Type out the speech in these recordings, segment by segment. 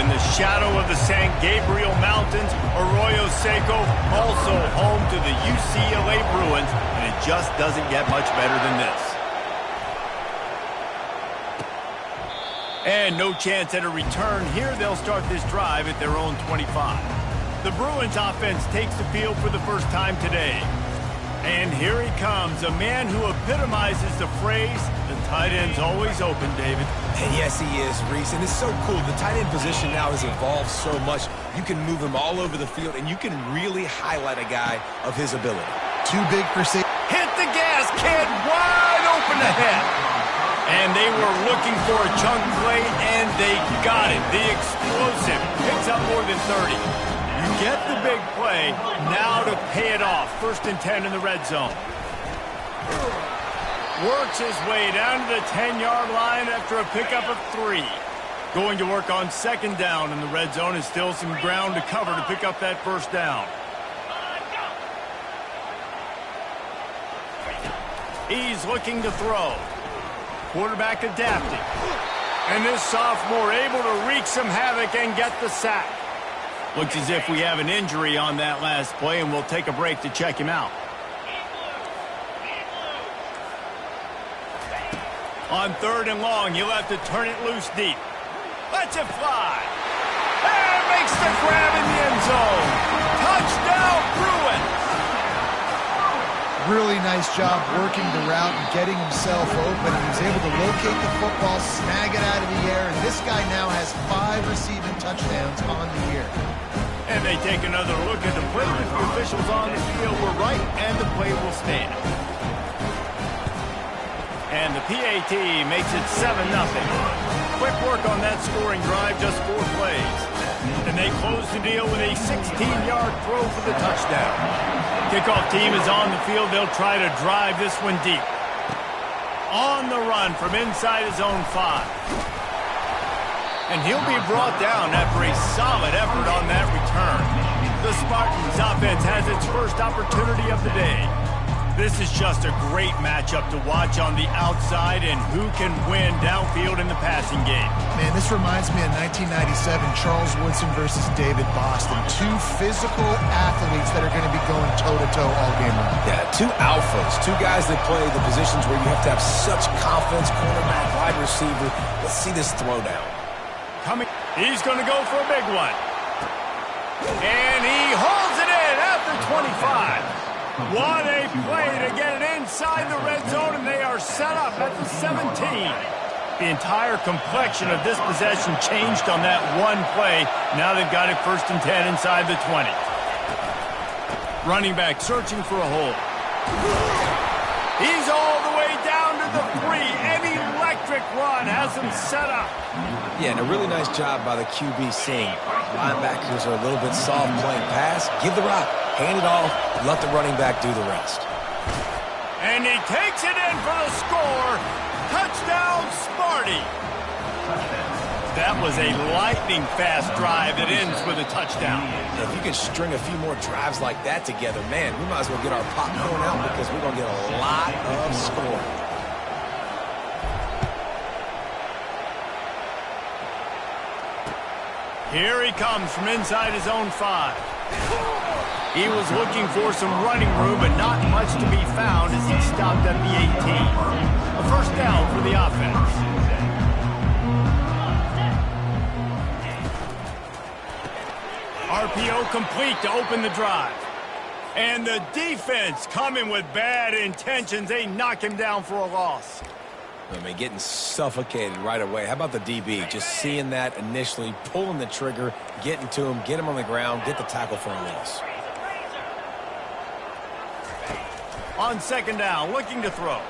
in the shadow of the San Gabriel Mountains, Arroyo Seco, also home to the UCLA Bruins, and it just doesn't get much better than this. And no chance at a return here. They'll start this drive at their own 25. The Bruins offense takes the field for the first time today. And here he comes, a man who epitomizes the phrase, the tight end's always open, David. And yes, he is, Reese, and it's so cool. The tight end position now has evolved so much. You can move him all over the field, and you can really highlight a guy of his ability. Too big for safety. Hit the gas, kid, wide open ahead. And they were looking for a chunk play, and they got it. The explosive picks up more than 30. You get the big play, now to pay it off. 1st and 10 in the red zone. Works his way down to the 10-yard line after a pickup of 3. Going to work on 2nd down in the red zone is still some ground to cover to pick up that 1st down. He's looking to throw. Quarterback adapting. And this sophomore able to wreak some havoc and get the sack. Looks as if we have an injury on that last play, and we'll take a break to check him out. On 3rd and long, he'll have to turn it loose deep. Lets it fly. And makes the grab in the end zone. Touchdown, Bruins! Really nice job working the route and getting himself open. He was able to locate the football, snag it out of the air, and this guy now has 5 receiving touchdowns on the year. And they take another look at the play. The officials on the field were right, and the play will stand. And the PAT makes it 7-0. Quick work on that scoring drive, just 4 plays. And they close the deal with a 16-yard throw for the touchdown. Kickoff team is on the field. They'll try to drive this one deep. On the run from inside his own 5. And he'll be brought down after a solid effort on that return. The Spartans' offense has its first opportunity of the day. This is just a great matchup to watch on the outside, and who can win downfield in the passing game. Man, this reminds me of 1997, Charles Woodson versus David Boston. 2 physical athletes that are going to be going toe-to-toe all game long. Yeah, 2 alphas, 2 guys that play the positions where you have to have such confidence, cornerback, wide receiver. Let's see this throwdown. Coming, he's going to go for a big one. And he holds it in at the 25. What a play to get it inside the red zone, and they are set up at the 17. The entire complexion of this possession changed on that one play. Now they've got it 1st and 10 inside the 20. Running back searching for a hole. He's all the way down to the 3. An electric run has him set up. Yeah, and a really nice job by the QB seeing. Linebackers are a little bit soft playing pass. Give the rock. Hand it off, let the running back do the rest. And he takes it in for the score. Touchdown, Sparty. That was a lightning-fast drive that ends with a touchdown. If you can string a few more drives like that together, man, we might as well get our popcorn out because we're going to get a lot of scoring. Here he comes from inside his own 5. He was looking for some running room, but not much to be found as he stopped at the 18. A 1st down for the offense. RPO complete to open the drive. And the defense coming with bad intentions. They knock him down for a loss. I mean, getting suffocated right away. How about the DB? Just seeing that initially, pulling the trigger, getting to him, get him on the ground, get the tackle for a loss. On 2nd down, looking to throw.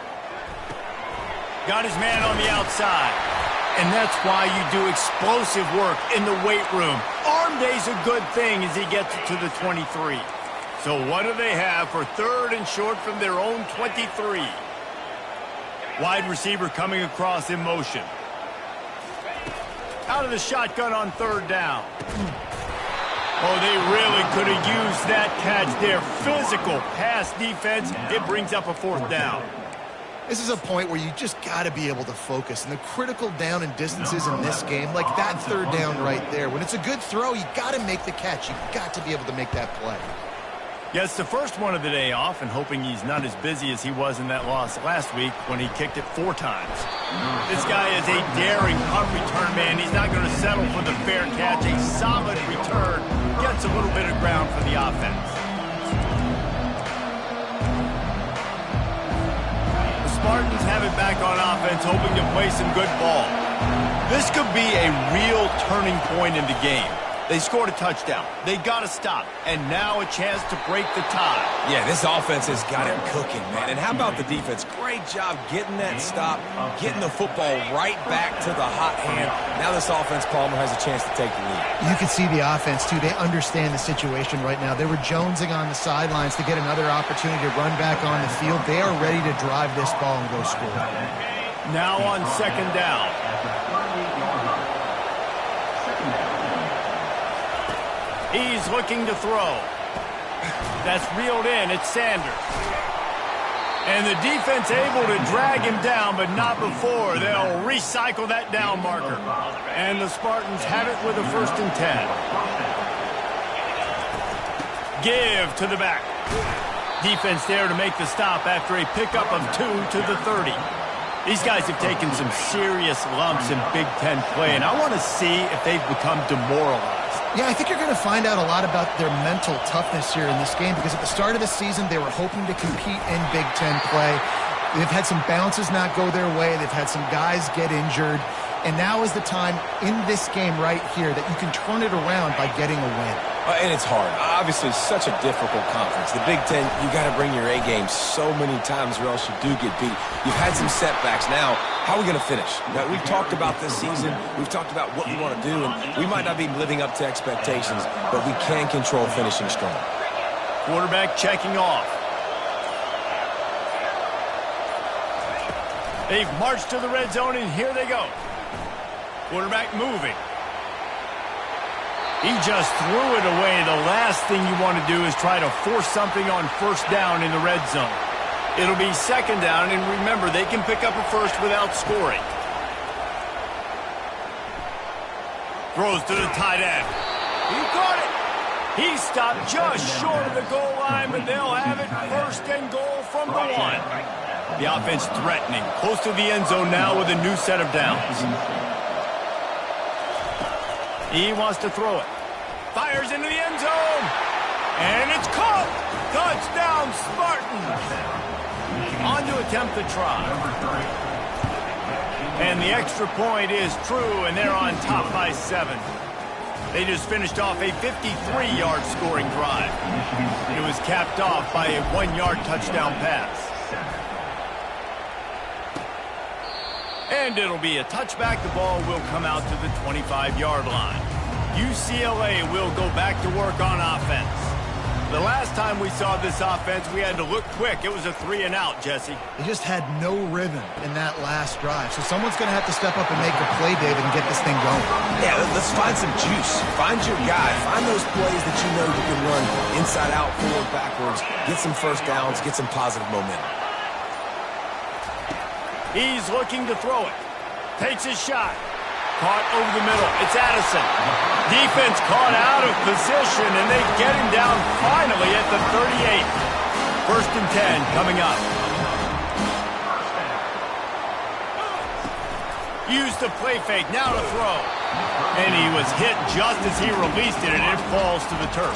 Got his man on the outside. And that's why you do explosive work in the weight room. Arm day's a good thing as he gets it to the 23. So what do they have for 3rd and short from their own 23? Wide receiver coming across in motion. Out of the shotgun on 3rd down. Oh, they really could have used that catch there. Physical pass defense. It brings up a 4th down. This is a point where you just got to be able to focus. And the critical down and distances in this game, like that third down right there, when it's a good throw, you got to make the catch. You've got to be able to make that play. Yeah, it's the first one of the day off, and hoping he's not as busy as he was in that loss last week when he kicked it 4 times. This guy is a daring punt return man. He's not going to settle for the fair catch. A solid return gets a little bit of ground for the offense. Spartans have it back on offense, hoping to play some good ball. This could be a real turning point in the game. They scored a touchdown. They got to stop. And now a chance to break the tie. Yeah, this offense has got it cooking, man. And how about the defense? Great job getting that stop, getting the football right back to the hot hand. Now this offense, Palmer, has a chance to take the lead. You can see the offense, too. They understand the situation right now. They were jonesing on the sidelines to get another opportunity to run back on the field. They are ready to drive this ball and go score. Now on second down. He's looking to throw. That's reeled in. It's Sanders. And the defense able to drag him down, but not before. They'll recycle that down marker. And the Spartans have it with a 1st and 10. Give to the back. Defense there to make the stop after a pickup of 2 to the 30. These guys have taken some serious lumps in Big Ten play, and I want to see if they've become demoralized. Yeah, I think you're going to find out a lot about their mental toughness here in this game, because at the start of the season, they were hoping to compete in Big Ten play. They've had some bounces not go their way. They've had some guys get injured. And now is the time in this game right here that you can turn it around by getting a win. And it's hard. Obviously, it's such a difficult conference. The Big Ten, you got to bring your A game so many times or else you do get beat. You've had some setbacks. Now, how are we going to finish? Now, we've talked about this season. We've talked about what we want to do, and we might not be living up to expectations, but we can control finishing strong. Quarterback checking off. They've marched to the red zone, and here they go. Quarterback moving. He just threw it away. The last thing you want to do is try to force something on 1st down in the red zone. It'll be 2nd down, and remember, they can pick up a 1st without scoring. Throws to the tight end. He caught it. He stopped just short of the goal line, but they'll have it 1st and goal from the 1. The offense threatening. Close to the end zone now with a new set of downs. He wants to throw it. Fires into the end zone. And it's caught. Touchdown, Spartans. On to attempt the try. And the extra point is true, and they're on top by 7. They just finished off a 53-yard scoring drive. It was capped off by a 1-yard touchdown pass. And it'll be a touchback. The ball will come out to the 25-yard line. UCLA will go back to work on offense. The last time we saw this offense, we had to look quick. It was a 3-and-out, Jesse. They just had no rhythm in that last drive. So someone's going to have to step up and make a play, David, and get this thing going. Yeah, let's find some juice. Find your guy. Find those plays that you know you can run inside out, forward, backwards. Get some 1st downs. Get some positive momentum. He's looking to throw it. Takes his shot. Caught over the middle. It's Addison. Defense caught out of position, and they get him down finally at the 38. 1st and 10 coming up. Used the play fake. Now to throw. And he was hit just as he released it, and it falls to the turf.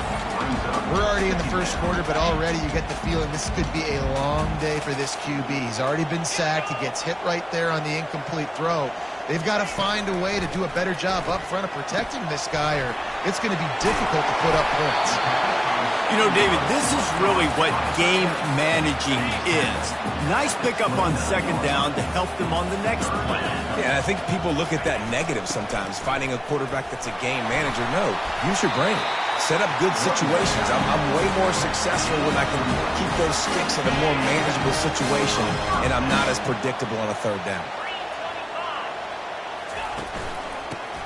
We're already in the 1st quarter, but already you get the feeling this could be a long day for this QB. He's already been sacked. He gets hit right there on the incomplete throw. They've got to find a way to do a better job up front of protecting this guy, or it's going to be difficult to put up points. You know, David, this is really what game managing is. Nice pickup on 2nd down to help them on the next play. Yeah, I think people look at that negative sometimes, finding a quarterback that's a game manager. No, use your brain. Set up good situations. I'm way more successful when I can keep those sticks in a more manageable situation, and I'm not as predictable on a 3rd down.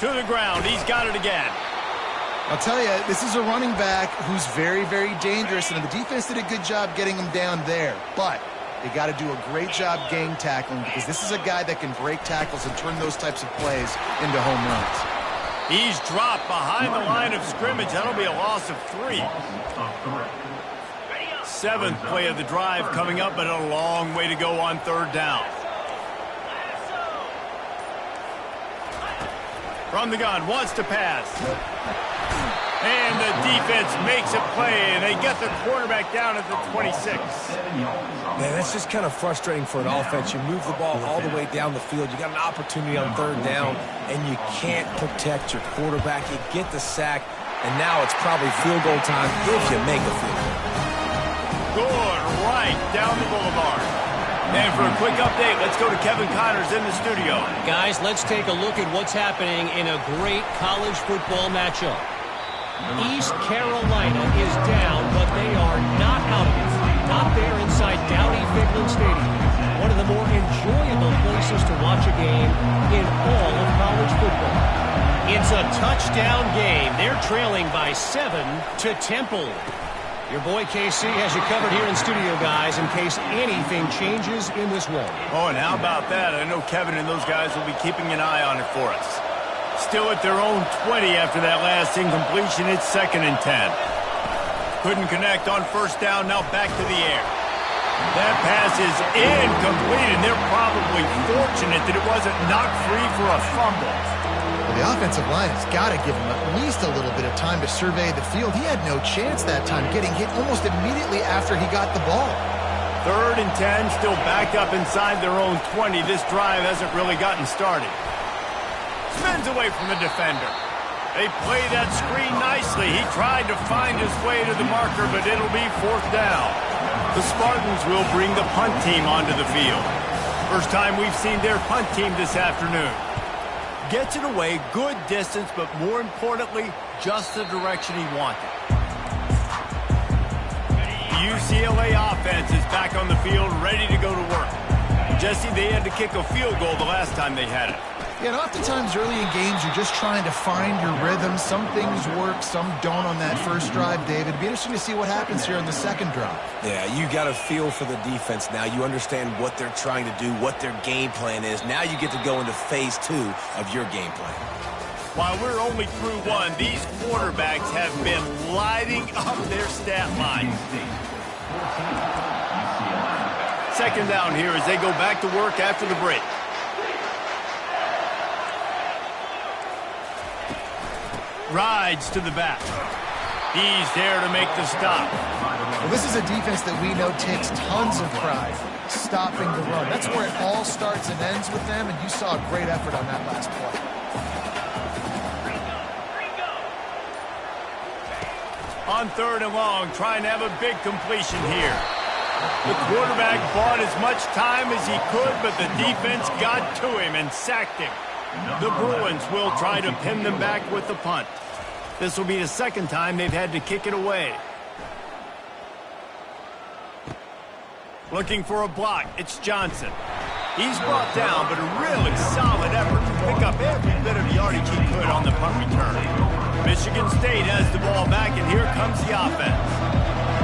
To the ground. He's got it again. I'll tell you, this is a running back who's very, very dangerous, and the defense did a good job getting him down there. But You got to do a great job gang tackling because this is a guy that can break tackles and turn those types of plays into home runs. He's dropped behind the line of scrimmage. That'll be a loss of 3. 7th play of the drive coming up, but a long way to go on 3rd down. From the gun, wants to pass. And the defense makes a play, and they get the quarterback down at the 26. Man, that's just kind of frustrating for an offense. You move the ball all the way down the field. You got an opportunity on 3rd down, and you can't protect your quarterback. You get the sack, and now it's probably field goal time if you make a field goal. Good right down the boulevard. And for a quick update, let's go to Kevin Connors in the studio. Guys, let's take a look at what's happening in a great college football matchup. East Carolina is down, but they are not out of it. Not there inside Dowdy-Ficklen Stadium. One of the more enjoyable places to watch a game in all of college football. It's a touchdown game. They're trailing by 7 to Temple. Your boy KC has you covered here in studio, guys, in case anything changes in this one. Oh, and how about that? I know Kevin and those guys will be keeping an eye on it for us. Still at their own 20 after that last incompletion. It's 2nd and 10. Couldn't connect on 1st down. Now back to the air. That pass is incomplete, and they're probably fortunate that it wasn't knocked free for a fumble. Well, the offensive line has got to give him at least a little bit of time to survey the field. He had no chance that time, getting hit almost immediately after he got the ball. 3rd and 10, still backed up inside their own 20. This drive hasn't really gotten started. Spins away from the defender. They play that screen nicely. He tried to find his way to the marker, but it'll be 4th down. The Spartans will bring the punt team onto the field. First time we've seen their punt team this afternoon. Gets it away, good distance, but more importantly, just the direction he wanted. The UCLA offense is back on the field, ready to go to work. Jesse, they had to kick a field goal the last time they had it. Yeah, and oftentimes early in games, you're just trying to find your rhythm. Some things work, some don't on that first drive, David. It'd be interesting to see what happens here in the 2nd drive. Yeah, you got a feel for the defense now. You understand what they're trying to do, what their game plan is. Now you get to go into phase 2 of your game plan. While we're only through 1, these quarterbacks have been lighting up their stat line. 2nd down here as they go back to work after the break. Rides to the back. He's there to make the stop. Well, this is a defense that we know takes tons of pride stopping the run. That's where it all starts and ends with them, and you saw a great effort on that last play. On 3rd and long, trying to have a big completion here. The quarterback bought as much time as he could, but the defense got to him and sacked him. The Bruins will try to pin them back with the punt. This will be the 2nd time they've had to kick it away. Looking for a block, it's Johnson. He's brought down, but a really solid effort to pick up every bit of yardage he could on the punt return. Michigan State has the ball back, and here comes the offense.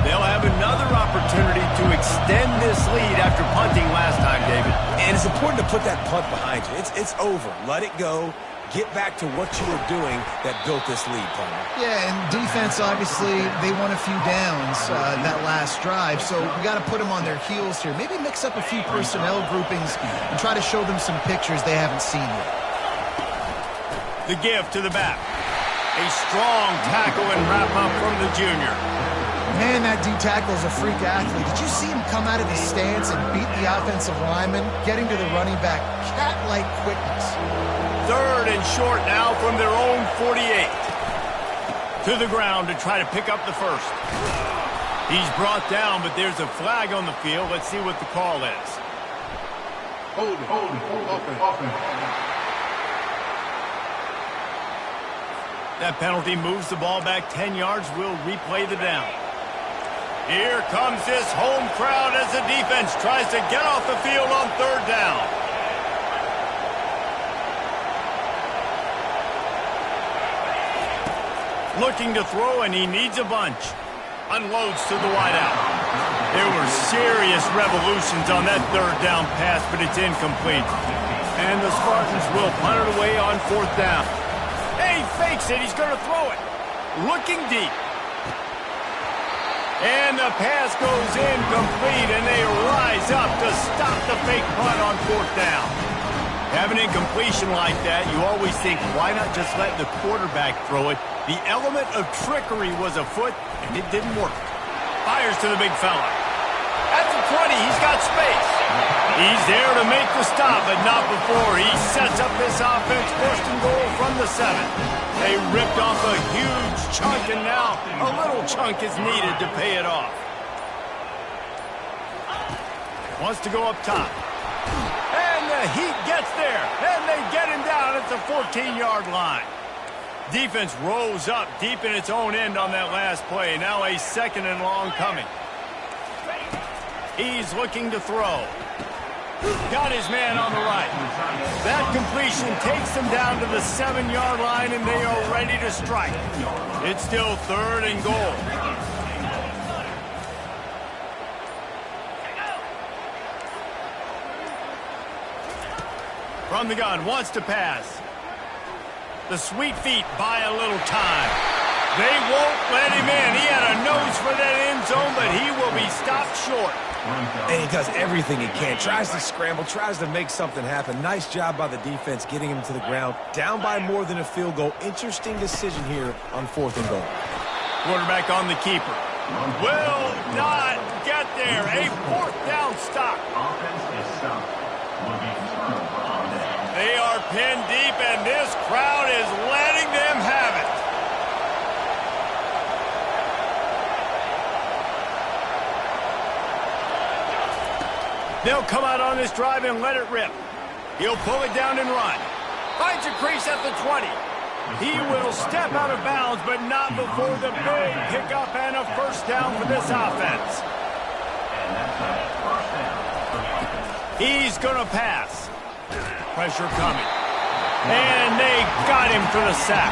They'll have another opportunity to extend this lead after punting last time, David. And it's important to put that punt behind you. It's over. Let it go. Get back to what you were doing that built this lead, partner. Yeah, and defense, obviously, they won a few downs that last drive, so we got to put them on their heels here. Maybe mix up a few personnel groupings and try to show them some pictures they haven't seen yet. The give to the back. A strong tackle and wrap up from the junior. Man, that D-tackle is a freak athlete. Did you see him come out of his stance and beat the offensive lineman, getting to the running back? Cat-like quickness. 3rd and short now from their own 48. To the ground to try to pick up the first. He's brought down, but there's a flag on the field. Let's see what the call is. Hold it. That penalty moves the ball back 10 yards. We'll replay the down. Here comes this home crowd as the defense tries to get off the field on 3rd down. Looking to throw, and he needs a bunch. Unloads to the wideout. There were serious revolutions on that third down pass, but it's incomplete. And the Spartans will punt it away on fourth down. Hey, he fakes it. He's going to throw it. Looking deep. And the pass goes incomplete, and they rise up to stop the fake punt on fourth down. Have an incompletion like that, you always think, why not just let the quarterback throw it? The element of trickery was afoot, and it didn't work. Fires to the big fella. At the 20, he's got space. He's there to make the stop, but not before he sets up this offense first and goal from the 7. They ripped off a huge chunk, and now a little chunk is needed to pay it off. Wants to go up top. And the Heat gets there, and they get him down at the 14-yard line. Defense rolls up deep in its own end on that last play. Now a second and long coming. He's looking to throw. Got his man on the right. That completion takes them down to the 7-yard line, and they are ready to strike. It's still third and goal. From the gun, wants to pass. The sweet feet buy a little time. They won't let him in. He had a nose for that end zone, but he will be stopped short. And he does everything he can. Tries to scramble, tries to make something happen. Nice job by the defense getting him to the ground. Down by more than a field goal. Interesting decision here on fourth and goal. Quarterback on the keeper. Will not get there. A fourth down stop. They are pinned deep, and this crowd is letting them have it. They'll come out on this drive and let it rip. He'll pull it down and run. Finds a crease at the 20. He will step out of bounds, but not before the big pickup and a first down for this offense. He's going to pass. Pressure coming. And they got him for the sack.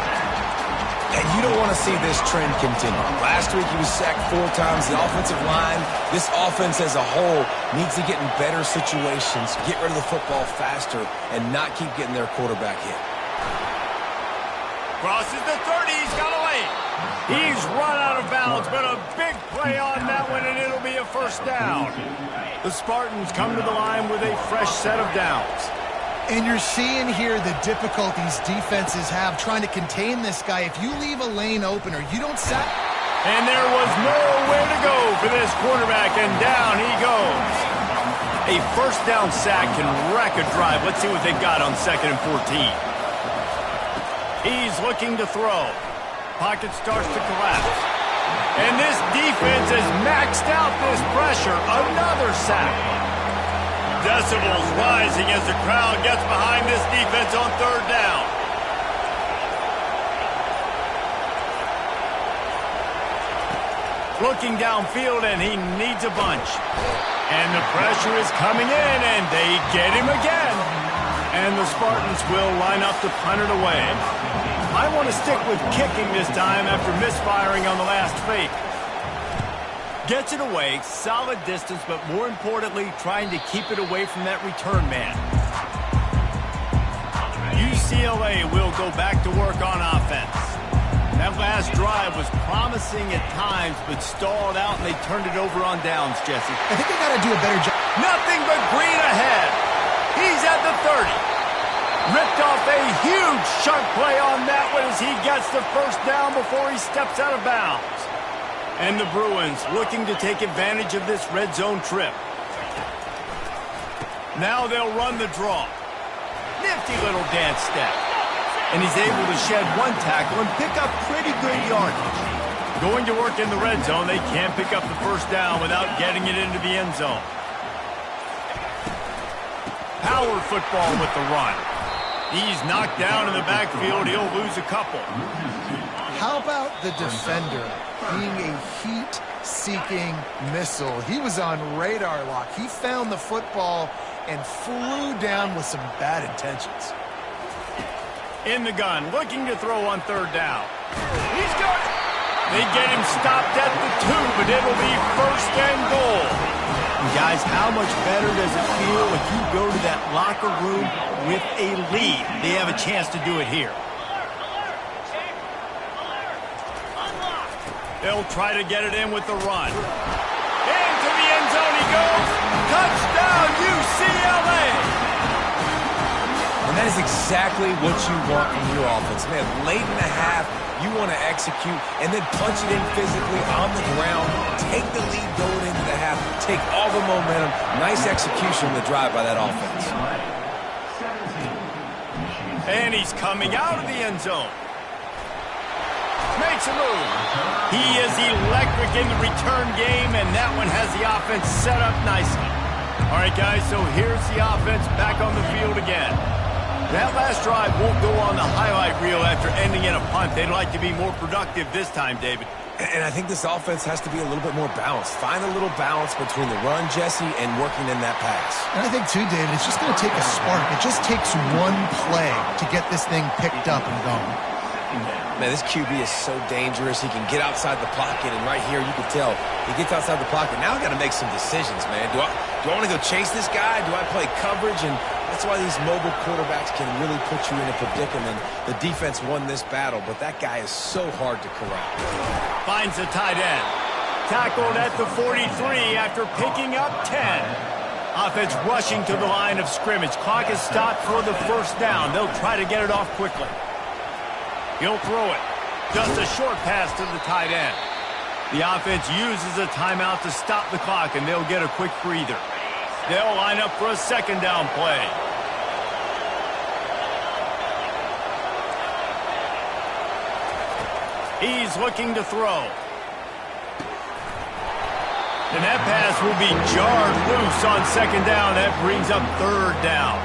And you don't want to see this trend continue. Last week he was sacked 4 times. The offensive line, this offense as a whole, needs to get in better situations, get rid of the football faster, and not keep getting their quarterback hit. Crosses the 30. He's got a lane. He's run out of bounds, but a big play on that one, and it'll be a first down. The Spartans come to the line with a fresh set of downs. And you're seeing here the difficulties defenses have trying to contain this guy. If you leave a lane open or you don't sack. And there was nowhere to go for this quarterback, and down he goes. A first down sack can wreck a drive. Let's see what they got on 2nd and 14. He's looking to throw. Pocket starts to collapse. And this defense has maxed out this pressure. Another sack. Decibels rising as the crowd gets behind this defense on third down. Looking downfield, and he needs a bunch. And the pressure is coming in, and they get him again. And the Spartans will line up to punt it away. I want to stick with kicking this time after misfiring on the last fake. Gets it away, solid distance, but more importantly, trying to keep it away from that return man. UCLA will go back to work on offense. That last drive was promising at times, but stalled out, and they turned it over on downs, Jesse. I think they got to do a better job. Nothing but green ahead. He's at the 30. Ripped off a huge chunk play on that one as he gets the first down before he steps out of bounds. And the Bruins looking to take advantage of this red zone trip. Now they'll run the draw. Nifty little dance step. And he's able to shed one tackle and pick up pretty good yardage. Going to work in the red zone, they can't pick up the first down without getting it into the end zone. Power football with the run. He's knocked down in the backfield. He'll lose a couple. How about the defender being a heat-seeking missile? He was on radar lock. He found the football and flew down with some bad intentions. In the gun, looking to throw on third down. He's got it. They get him stopped at the 2, but it'll be first and goal. Guys, how much better does it feel if you go to that locker room with a lead? They have a chance to do it here. They'll try to get it in with the run. Into the end zone he goes. Touchdown, UCLA! And that is exactly what you want from your offense. Man, late in the half, you want to execute and then punch it in physically on the ground. Take the lead going into the half. Take all the momentum. Nice execution on the drive by that offense. And he's coming out of the end zone. Makes a move. He is electric in the return game, and that one has the offense set up nicely. All right, guys, so here's the offense back on the field again. That last drive won't go on the highlight reel after ending in a punt. They'd like to be more productive this time, David. And I think this offense has to be a little bit more balanced. Find a little balance between the run, Jesse, and working in that pass. And I think, too, David, it's just going to take a spark. It just takes one play to get this thing picked up and going. Man, this QB is so dangerous. He can get outside the pocket, and right here you can tell he gets outside the pocket. Now I got to make some decisions, man. Do I want to go chase this guy? Do I play coverage? And that's why these mobile quarterbacks can really put you in a predicament. The defense won this battle, but that guy is so hard to corral. Finds the tight end. Tackled at the 43 after picking up 10. Offense rushing to the line of scrimmage. Clock is stopped for the first down. They'll try to get it off quickly. He'll throw it. Just a short pass to the tight end. The offense uses a timeout to stop the clock, and they'll get a quick breather. They'll line up for a second down play. He's looking to throw. And that pass will be jarred loose on second down. That brings up third down.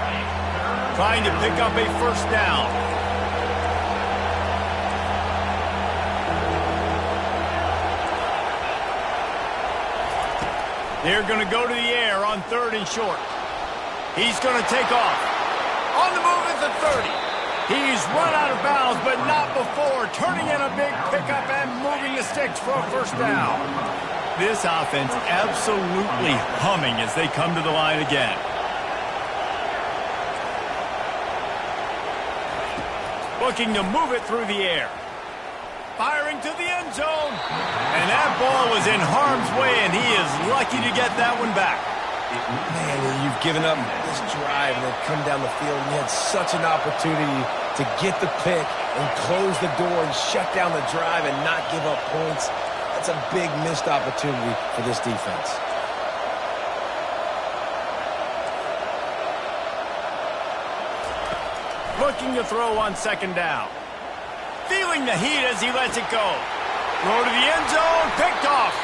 Trying to pick up a first down. They're going to go to the air on third and short. He's going to take off. On the move at the 30. He's run out of bounds, but not before. Turning in a big pickup and moving the sticks for a first down. This offense absolutely humming as they come to the line again. Looking to move it through the air. Firing to the end zone. And that ball was in harm's way, and he is lucky to get that one back. Man, you've given up this drive and then come down the field, and you had such an opportunity to get the pick and close the door and shut down the drive and not give up points. That's a big missed opportunity for this defense. Looking to throw on second down. Feeling the heat as he lets it go. Throw to the end zone, picked off.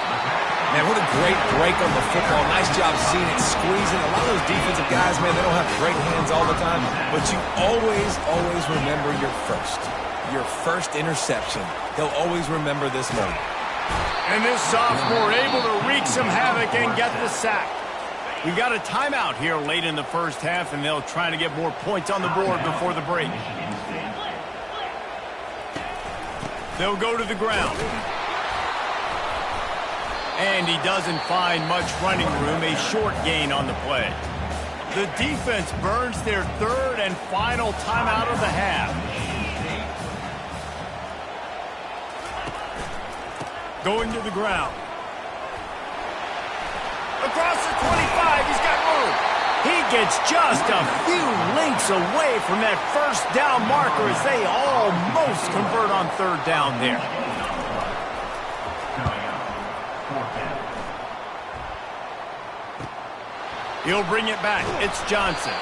Man, what a great break on the football. Nice job seeing it squeezing. A lot of those defensive guys, man, they don't have great hands all the time, but you always remember your first interception. They'll always remember this moment. And this sophomore able to wreak some havoc and get the sack. We got a timeout here late in the first half, and they'll try to get more points on the board before the break. They'll go to the ground. And he doesn't find much running room, a short gain on the play. The defense burns their third and final timeout of the half. Going to the ground. Across the 25, he's got room. He gets just a few lengths away from that first down marker as they almost convert on third down there. He'll bring it back. It's Johnson.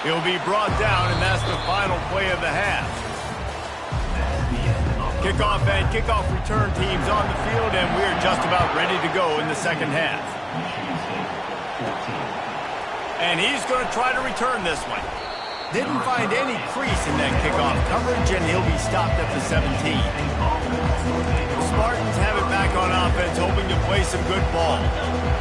He'll be brought down, and that's the final play of the half. Kickoff and kickoff return teams on the field, and we're just about ready to go in the second half. And he's going to try to return this one. Didn't find any crease in that kickoff coverage, and he'll be stopped at the 17. The Spartans have it back on offense offense hoping to play some good ball.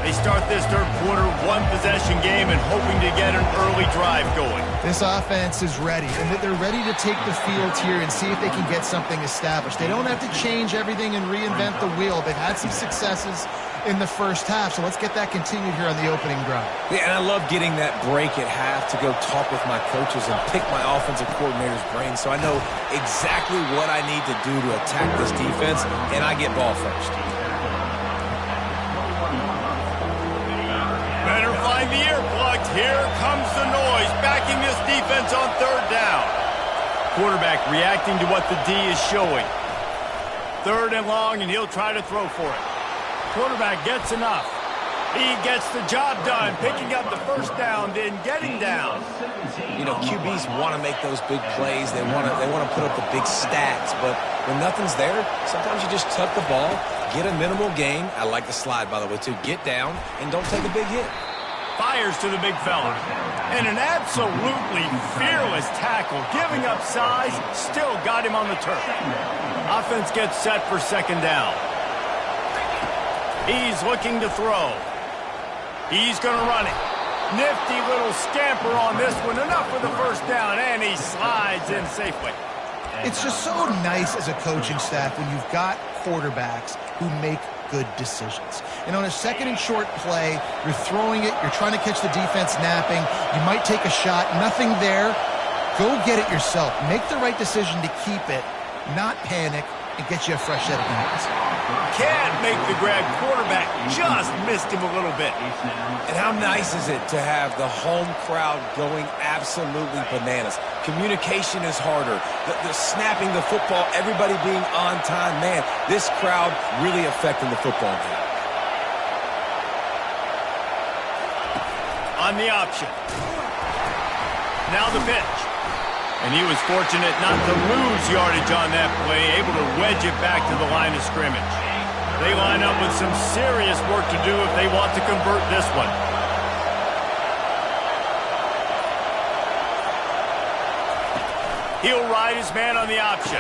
They start this third quarter one-possession game and hoping to get an early drive going. This offense is ready, and they're ready to take the field here and see if they can get something established. They don't have to change everything and reinvent the wheel. They've had some successes in the first half, so let's get that continued here on the opening drive. Yeah, and I love getting that break at half to go talk with my coaches and pick my offensive coordinator's brain so I know exactly what I need to do to attack this defense, and I get ball first. Better find the earplugs. Here comes the noise, backing this defense on third down. Quarterback reacting to what the D is showing. Third and long, and he'll try to throw for it. Quarterback gets enough. He gets the job done, picking up the first down, then getting down. You know, QBs want to make those big plays. They want to put up the big stats, but when nothing's there, sometimes you just tuck the ball, get a minimal gain. I like the slide, by the way, too. Get down and don't take a big hit. Fires to the big fella. And an absolutely fearless tackle, giving up size, still got him on the turf. Offense gets set for second down. He's looking to throw. He's going to run it. Nifty little scamper on this one. Enough for the first down, and he slides in safely. It's just so nice as a coaching staff when you've got quarterbacks who make good decisions. And on a second and short play, you're throwing it, you're trying to catch the defense napping, you might take a shot, nothing there. Go get it yourself. Make the right decision to keep it, not panic, and get you a fresh set of hands. Can't make the grab. Quarterback just missed him a little bit. And how nice is it to have the home crowd going absolutely bananas? Communication is harder. The snapping the football, everybody being on time. Man, this crowd really affecting the football game. On the option. Now the pitch. And he was fortunate not to lose yardage on that play, able to wedge it back to the line of scrimmage. They line up with some serious work to do if they want to convert this one. He'll ride his man on the option.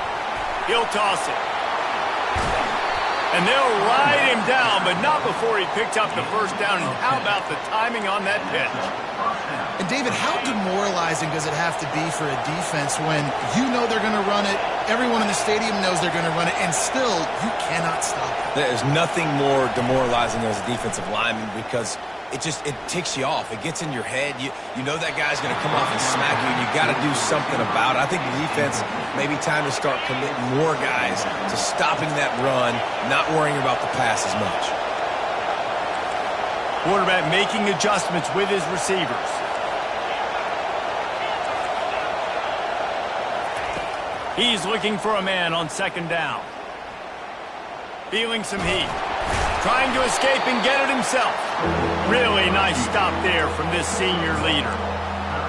He'll toss it. And they'll ride him down, but not before he picked up the first down. And how about the timing on that pitch? And David, how demoralizing does it have to be for a defense when you know they're going to run it, everyone in the stadium knows they're going to run it, and still you cannot stop it? There's nothing more demoralizing as a defensive lineman because it ticks you off. It gets in your head. You know that guy's going to come off and smack you, and you got to do something about it. I think the defense may be time to start committing more guys to stopping that run, not worrying about the pass as much. Quarterback making adjustments with his receivers. He's looking for a man on second down. Feeling some heat. Trying to escape and get it himself. Really nice stop there from this senior leader.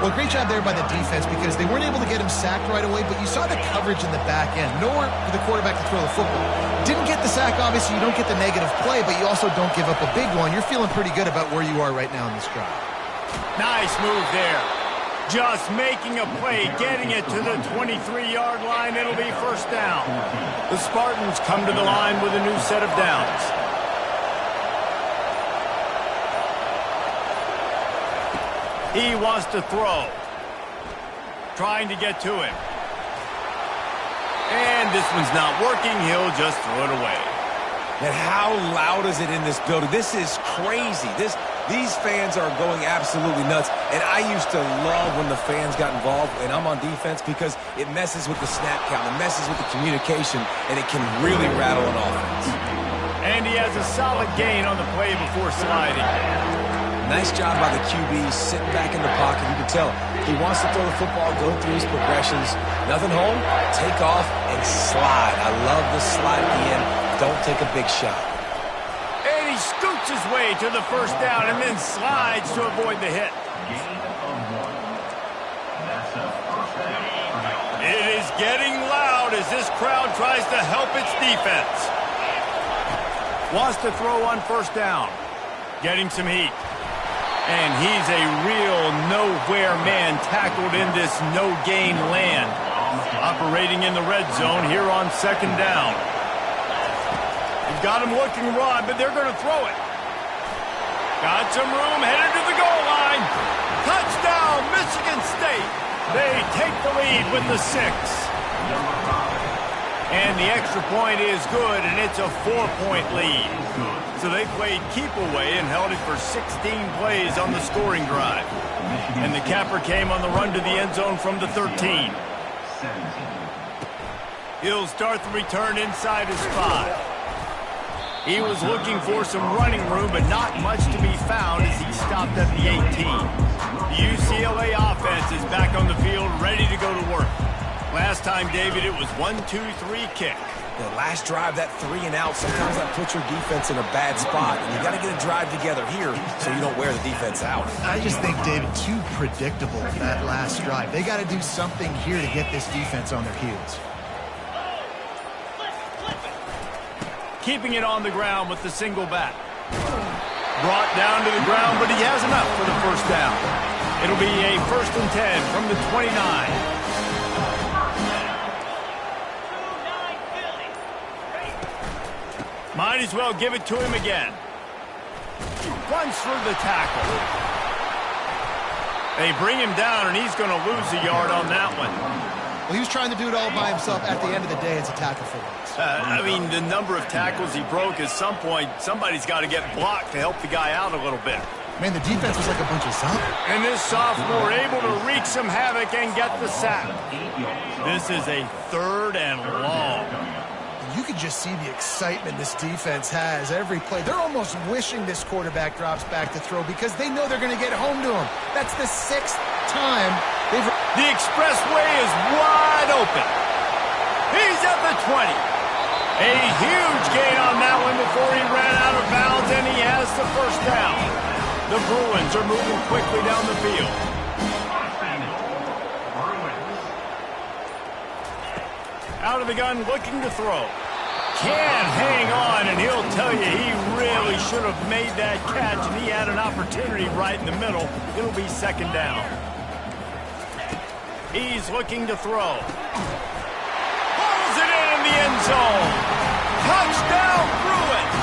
Well, great job there by the defense because they weren't able to get him sacked right away, but you saw the coverage in the back end. Nowhere for the quarterback to throw the football. Didn't get the sack, obviously. You don't get the negative play, but you also don't give up a big one. You're feeling pretty good about where you are right now in this drive. Nice move there. Just making a play, getting it to the 23-yard line. It'll be first down. The Spartans come to the line with a new set of downs. He wants to throw. Trying to get to him. And this one's not working. He'll just throw it away. And how loud is it in this building? This is crazy. These fans are going absolutely nuts. And I used to love when the fans got involved, and I'm on defense, because it messes with the snap count. It messes with the communication, and it can really rattle an offense. And he has a solid gain on the play before sliding. Nice job by the QB sitting back in the pocket. You can tell he wants to throw the football, go through his progressions. Nothing home, take off, and slide. I love the slide at the end. Don't take a big shot. And he scoots his way to the first down and then slides to avoid the hit. It is getting loud as this crowd tries to help its defense. Wants to throw on first down. Getting some heat. And he's a real nowhere man tackled in this no-gain land. Operating in the red zone here on second down. You've got him looking to run, but they're going to throw it. Got some room, headed to the goal line. Touchdown, Michigan State. They take the lead with the 6. And the extra point is good, and it's a 4-point lead. So they played keep away and held it for 16 plays on the scoring drive. And the capper came on the run to the end zone from the 13. He'll start the return inside his 5. He was looking for some running room, but not much to be found as he stopped at the 18. The UCLA offense is back on the field, ready to go to work. Last time, David, it was 1-2-3 kick. The last drive, that 3 and out, sometimes that puts your defense in a bad spot. And you got to get a drive together here so you don't wear the defense out. I just think, David, too predictable that last drive. They got to do something here to get this defense on their heels. Keeping it on the ground with the single back. Brought down to the ground, but he has enough for the first down. It'll be a 1st and 10 from the 29. Might as well give it to him again. Runs through the tackle. They bring him down, and he's going to lose a yard on that one. Well, he was trying to do it all by himself. At the end of the day, it's a tackle for loss. I mean, the number of tackles he broke, at some point, somebody's got to get blocked to help the guy out a little bit. Man, the defense was like a bunch of zombies. And this sophomore able to wreak some havoc and get the sack. This is a 3rd and long. You can just see the excitement this defense has every play. They're almost wishing this quarterback drops back to throw because they know they're going to get home to him. That's the 6th time they've... The expressway is wide open. He's at the 20. A huge gain on that one before he ran out of bounds, and he has the first down. The Bruins are moving quickly down the field. Out of the gun, looking to throw. Can't hang on, and he'll tell you he really should have made that catch, and he had an opportunity right in the middle. It'll be 2nd down. He's looking to throw. Pulls it in the end zone. Touchdown, Bruins!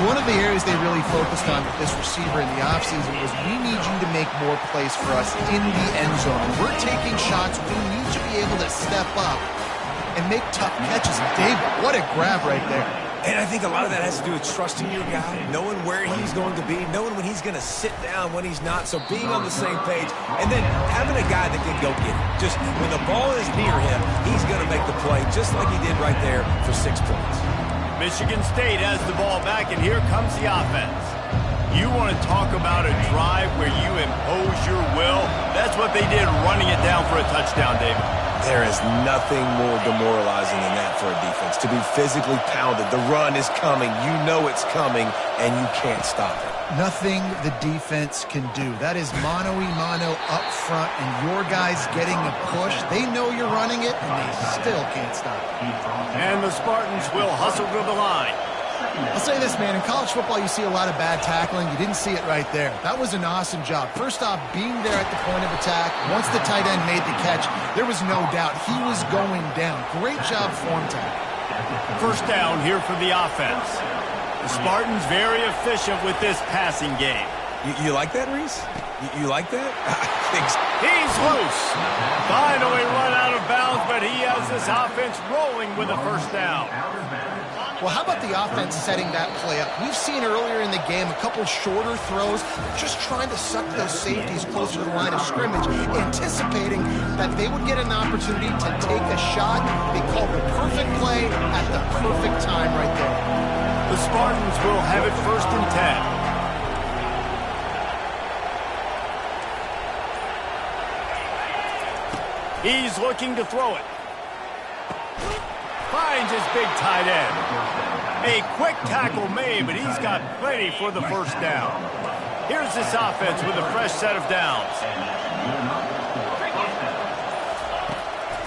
One of the areas they really focused on with this receiver in the offseason was we need you to make more plays for us in the end zone. We're taking shots. We need you to be able to step up and make tough catches. And David, what a grab right there. And I think a lot of that has to do with trusting your guy, knowing where he's going to be, knowing when he's going to sit down, when he's not. So being on the same page, and then having a guy that can go get it. Just when the ball is near him, he's going to make the play just like he did right there for 6 points. Michigan State has the ball back, and here comes the offense. You want to talk about a drive where you impose your will? That's what they did, running it down for a touchdown, David. There is nothing more demoralizing than that for a defense. To be physically pounded, the run is coming, you know it's coming, and you can't stop it. Nothing the defense can do. That is mano-a-mano up front, and your guys getting a push. They know you're running it, and they still can't stop it. And the Spartans will hustle to the line. I'll say this, man. In college football, you see a lot of bad tackling. You didn't see it right there. That was an awesome job. First off, being there at the point of attack. Once the tight end made the catch, there was no doubt he was going down. Great job form tackle. First down here for the offense. The Spartans very efficient with this passing game. You like that, Reese? You like that? He's loose. Finally run out of bounds, but he has this offense rolling with a first down. Well, how about the offense setting that play up? We've seen earlier in the game a couple shorter throws, just trying to suck those safeties closer to the line of scrimmage, anticipating that they would get an opportunity to take a shot. They called the perfect play at the perfect time right there. The Spartans will have it 1st and 10. He's looking to throw it. Finds his big tight end. A quick tackle made, but he's got plenty for the first down. Here's this offense with a fresh set of downs.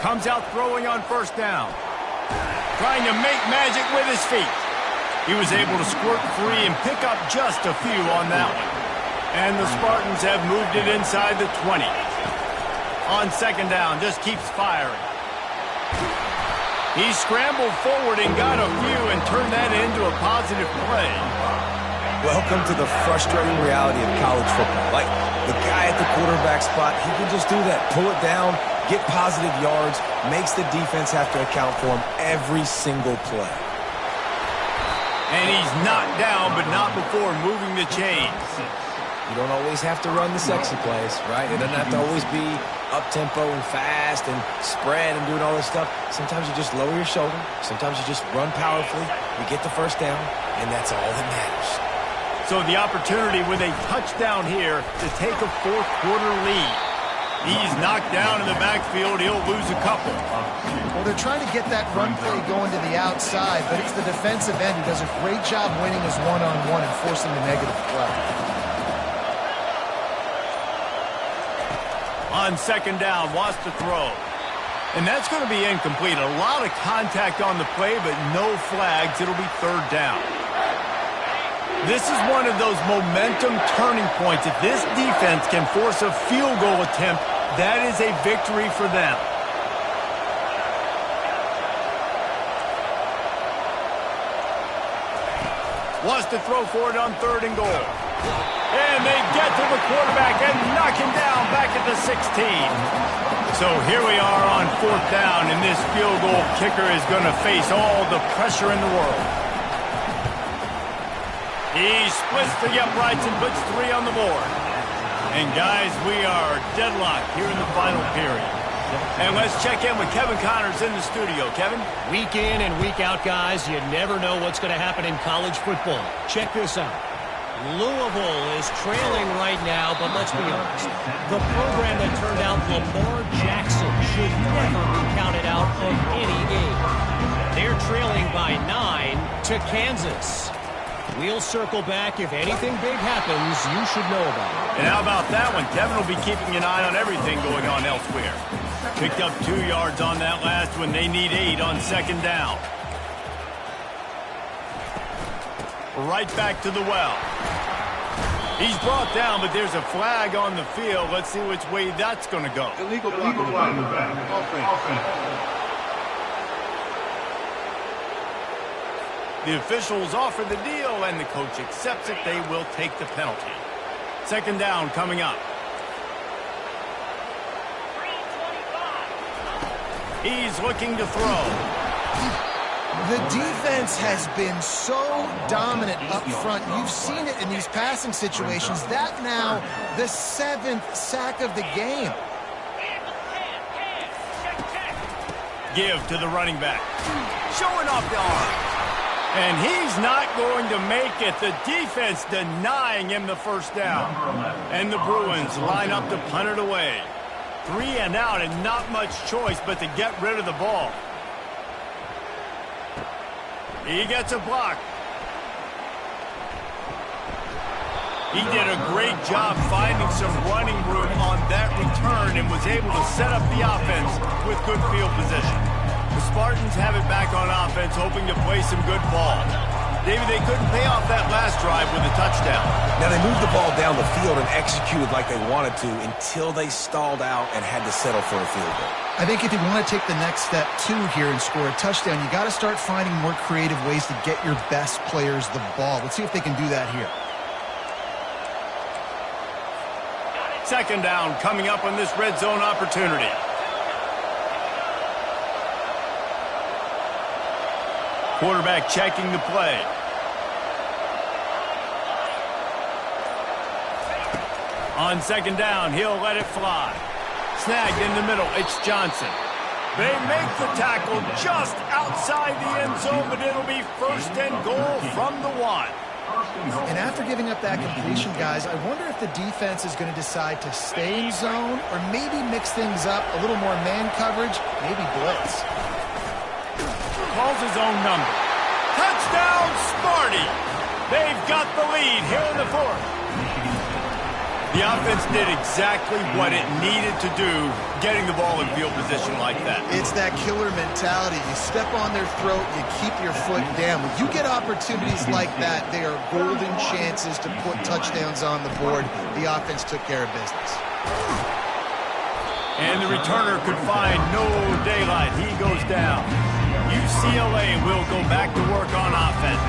Comes out throwing on first down. Trying to make magic with his feet. He was able to squirt free and pick up just a few on that one. And the Spartans have moved it inside the 20. On second down, just keeps firing. He scrambled forward and got a few and turned that into a positive play. Welcome to the frustrating reality of college football. Like, the guy at the quarterback spot, he can just do that. Pull it down, get positive yards, makes the defense have to account for him every single play. And he's knocked down, but not before moving the chains. You don't always have to run the sexy plays, right? It doesn't have to always be up-tempo and fast and spread and doing all this stuff. Sometimes you just lower your shoulder. Sometimes you just run powerfully. You get the first down, and that's all that matters. So the opportunity with a touchdown here to take a fourth-quarter lead. He's knocked down in the backfield. He'll lose a couple. Well, they're trying to get that run play going to the outside, but it's the defensive end who does a great job winning his one-on-one and forcing the negative play. On second down, wants to throw. And that's going to be incomplete. A lot of contact on the play, but no flags. It'll be third down. This is one of those momentum turning points. If this defense can force a field goal attempt, that is a victory for them. Wants to throw for it on third and goal. And they get to the quarterback and knock him down back at the 16. So here we are on fourth down, and this field goal kicker is going to face all the pressure in the world. He splits the uprights and puts 3 on the board. And guys, we are deadlocked here in the final period. And let's check in with Kevin Connors in the studio. Kevin? Week in and week out, guys, you never know what's going to happen in college football. Check this out. Louisville is trailing right now, but let's be honest. The program that turned out Lamar Jackson should never be counted out of any game. They're trailing by 9 to Kansas. We'll circle back. If anything big happens, you should know about it. And how about that one? Kevin will be keeping an eye on everything going on elsewhere. Picked up 2 yards on that last one. They need 8 on second down. Right back to the well. He's brought down, but there's a flag on the field. Let's see which way that's going to go. Illegal flag in the back. Offense. The officials offer the deal, and the coach accepts it. They will take the penalty. Second down coming up. He's looking to throw. The defense has been so dominant up front. You've seen it in these passing situations. That now the 7th sack of the game. Give to the running back. Showing off the arm. And he's not going to make it. The defense denying him the first down. And the Bruins line up to punt it away. 3 and out and not much choice but to get rid of the ball. He gets a block. He did a great job finding some running room on that return and was able to set up the offense with good field position. The Spartans have it back on offense, hoping to play some good ball. David, they couldn't pay off that last drive with a touchdown. Now, they moved the ball down the field and executed like they wanted to until they stalled out and had to settle for a field goal. I think if you want to take the next step, too, here and score a touchdown, you got to start finding more creative ways to get your best players the ball. Let's see if they can do that here. Second down coming up on this red zone opportunity. Quarterback checking the play. On second down, he'll let it fly. Snagged in the middle, it's Johnson. They make the tackle just outside the end zone, but it'll be first and goal from the 1. And after giving up that completion, guys, I wonder if the defense is going to decide to stay in zone or maybe mix things up, a little more man coverage, maybe blitz. Calls his own number. Touchdown, Sparty! They've got the lead here in the 4th. The offense did exactly what it needed to do, getting the ball in field position like that. It's that killer mentality. You step on their throat, you keep your foot down. When you get opportunities like that, they are golden chances to put touchdowns on the board. The offense took care of business. And the returner could find no daylight. He goes down. will go back to work on offense.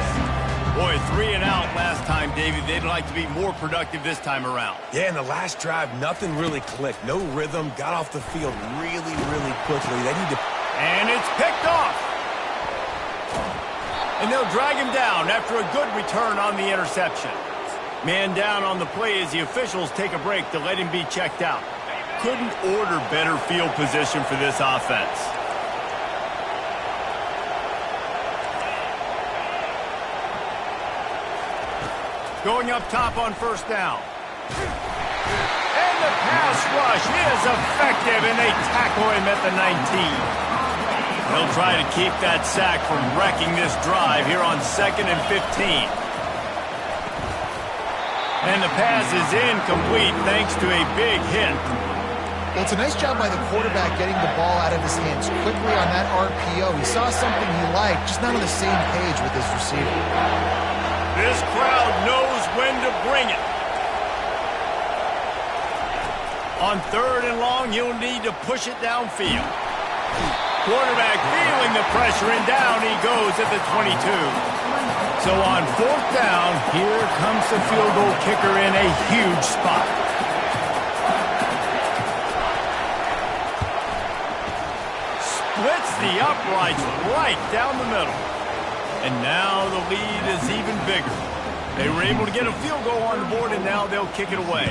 Boy, 3 and out last time, Davey. They'd like to be more productive this time around. Yeah, in the last drive, nothing really clicked. No rhythm. Got off the field really, really quickly. They need to... And it's picked off. And they'll drag him down after a good return on the interception. Man down on the play as the officials take a break to let him be checked out. Couldn't order better field position for this offense. Going up top on first down. And the pass rush is effective, and they tackle him at the 19. They'll try to keep that sack from wrecking this drive here on 2nd and 15. And the pass is incomplete thanks to a big hit. Well, it's a nice job by the quarterback getting the ball out of his hands quickly on that RPO. He saw something he liked, just not on the same page with his receiver. This crowd knows when to bring it. On 3rd and long, he'll need to push it downfield. Quarterback feeling the pressure, and down he goes at the 22. So on 4th down, here comes the field goal kicker in a huge spot. Splits the uprights right down the middle. And now the lead is even bigger. They were able to get a field goal on the board, and now they'll kick it away.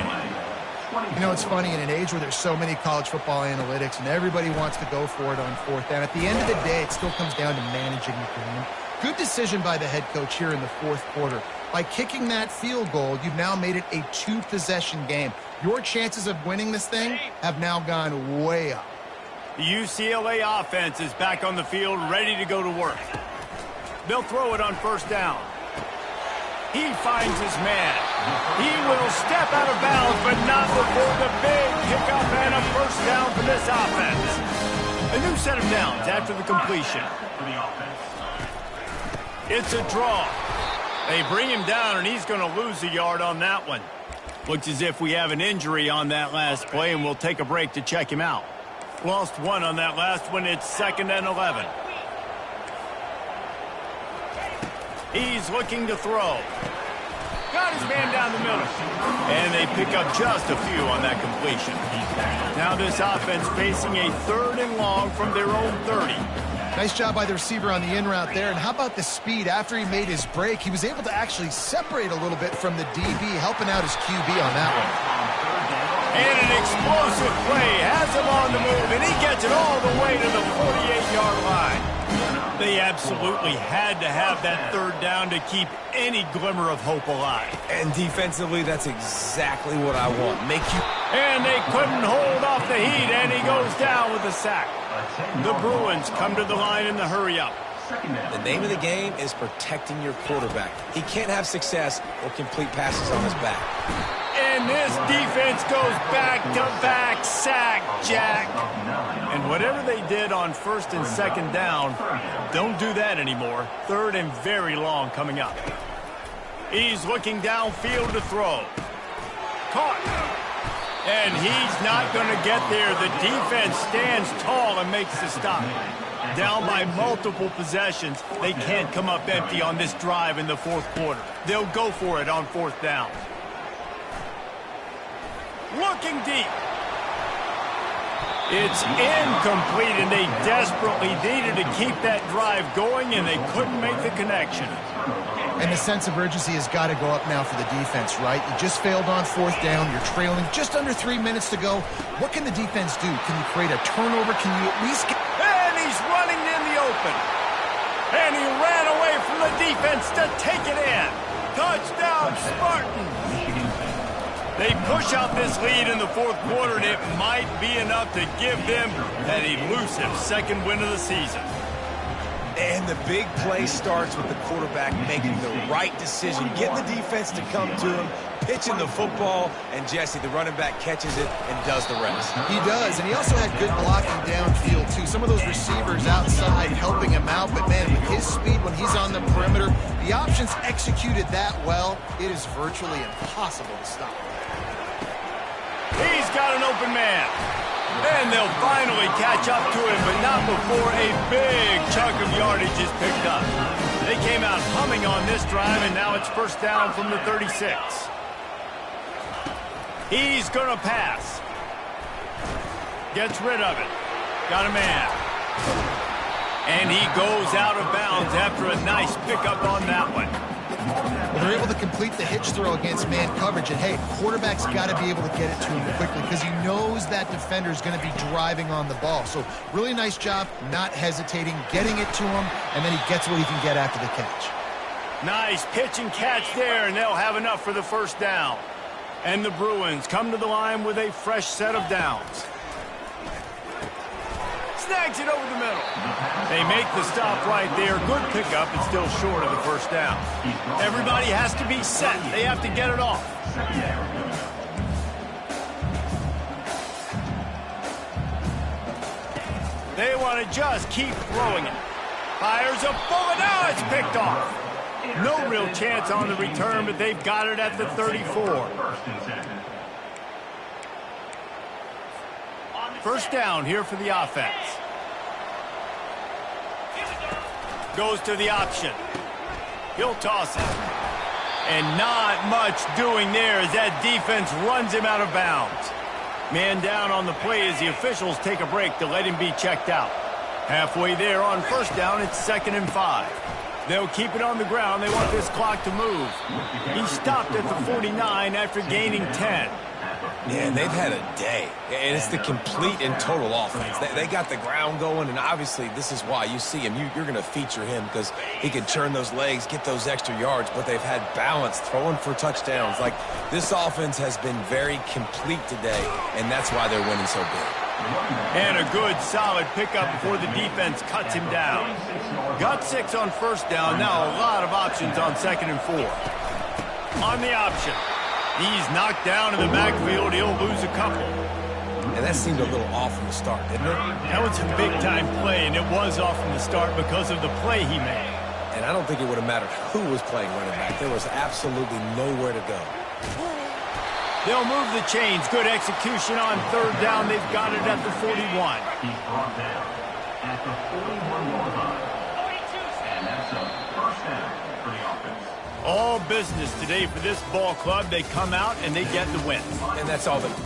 You know, it's funny, in an age where there's so many college football analytics and everybody wants to go for it on 4th down, at the end of the day, it still comes down to managing the game. Good decision by the head coach here in the 4th quarter. By kicking that field goal, you've now made it a 2-possession game. Your chances of winning this thing have now gone way up. The UCLA offense is back on the field, ready to go to work. They'll throw it on first down. He finds his man. He will step out of bounds, but not before the big pickup and a first down for this offense. A new set of downs after the completion. It's a draw. They bring him down, and he's going to lose a yard on that one. Looks as if we have an injury on that last play, and we'll take a break to check him out. Lost one on that last one. It's 2nd and 11. He's looking to throw. Got his man down the middle. And they pick up just a few on that completion. Now this offense facing a 3rd and long from their own 30. Nice job by the receiver on the in route there. And how about the speed? After he made his break, he was able to actually separate a little bit from the DB, helping out his QB on that one. And an explosive play has him on the move, and he gets it all the way to the 48-yard line. They absolutely had to have that 3rd down to keep any glimmer of hope alive. And defensively, that's exactly what I want. Make you... And they couldn't hold off the heat, and he goes down with a sack. The Bruins come to the line in the hurry-up. The name of the game is protecting your quarterback. He can't have success or complete passes on his back. And this defense goes back-to-back sack, Jack. And whatever they did on 1st and 2nd down, don't do that anymore. 3rd and very long coming up. He's looking downfield to throw. Caught. And he's not going to get there. The defense stands tall and makes the stop. Down by multiple possessions, they can't come up empty on this drive in the 4th quarter. They'll go for it on 4th down. Looking deep. It's incomplete, and they desperately needed to keep that drive going, and they couldn't make the connection. And the sense of urgency has got to go up now for the defense, right? You just failed on 4th down. You're trailing just under 3 minutes to go. What can the defense do? Can you create a turnover? Can you at least get... And he's running in the open. And he ran away from the defense to take it in. Touchdown, Spartan. They push out this lead in the 4th quarter, and it might be enough to give them that elusive 2nd win of the season. And the big play starts with the quarterback making the right decision, getting the defense to come to him, pitching the football, and Jesse, the running back, catches it and does the rest. He does, and he also had good blocking downfield, too. Some of those receivers outside helping him out, but, man, with his speed when he's on the perimeter, the options executed that well, it is virtually impossible to stop. He's got an open man. And they'll finally catch up to him, but not before a big chunk of yardage is picked up. They came out humming on this drive, and now it's first down from the 36. He's going to pass. Gets rid of it. Got a man. And he goes out of bounds after a nice pickup on that one. Well, they're able to complete the hitch throw against man coverage. And, hey, quarterback's got to be able to get it to him quickly because he knows that defender is going to be driving on the ball. So really nice job not hesitating, getting it to him, and then he gets what he can get after the catch. Nice pitch and catch there, and they'll have enough for the first down. And the Bruins come to the line with a fresh set of downs. Snags it over the middle. They make the stop right there. Good pickup, and still short of the first down. Everybody has to be set. They have to get it off. They want to just keep throwing it. Fires a bullet. Now it's picked off. No real chance on the return, but they've got it at the 34. First down here for the offense. Goes to the option. He'll toss it. And not much doing there as that defense runs him out of bounds. Man down on the play as the officials take a break to let him be checked out. Halfway there on first down, it's 2nd and 5. They'll keep it on the ground. They want this clock to move. He stopped at the 49 after gaining 10. Yeah, and they've had a day. And it's the complete and total offense. They got the ground going, and obviously this is why you see him. You're going to feature him because he can churn those legs, get those extra yards, but they've had balance, throwing for touchdowns. Like, this offense has been very complete today, and that's why they're winning so big. And a good, solid pickup before the defense cuts him down. Got 6 on first down. Now a lot of options on 2nd and 4. On the option. He's knocked down in the backfield. He'll lose a couple. And that seemed a little off from the start, didn't it? That was a big-time play, and it was off from the start because of the play he made. And I don't think it would have mattered who was playing running back. There was absolutely nowhere to go. They'll move the chains. Good execution on third down. They've got it at the 41. He's brought down at the 41-yard line. And that's a first down for the offense. All business today for this ball club. They come out and they get the win. And that's all that